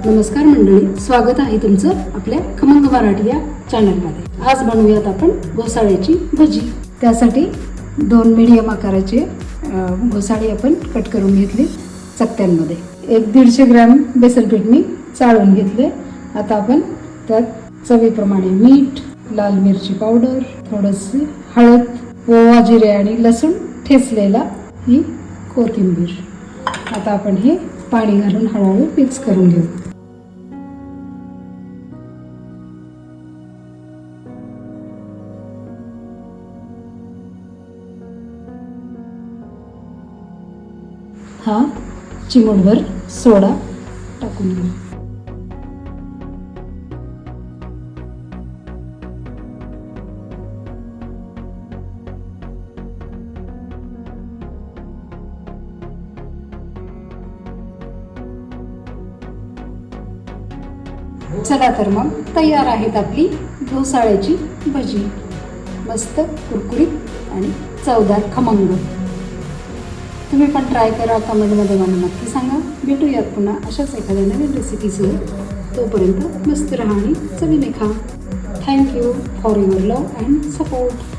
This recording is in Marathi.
नमस्कार मंडळी, स्वागत आहे तुमचं आपल्या खमंग मराठी या चॅनलमध्ये. आज बनवूयात आपण घोसाळ्याची भजी. त्यासाठी 2 मीडियम आकाराचे घोसाळे आपण कट करून घेतले चकत्यांमध्ये. 150 ग्रॅम बेसन पीठ मी चाळून घेतले. आता आपण त्यात चवीप्रमाणे मीठ, लाल मिरची पावडर, थोडीशी हळद, ओवा, जिरे आणि लसूण ठेचलेला, ही कोथिंबीर. आता आपण हे पाणी घालून हळूहळू मिक्स करून घेऊ. हा चिमूटभर सोडा टाकून घेऊ. चला तर मग तयार आहेत आपली घोसाळ्याची भजी. मस्त कुरकुरीत आणि चवदार खमंग. तुम्ही पण ट्राय करा, कमेंटमध्ये मला नक्की सांगा. भेटूयात पुन्हा अशाच एखाद्या नवीन रेसिपीसह. तोपर्यंत मस्त राहा आणि चवीने खा. Thank you for your love and support.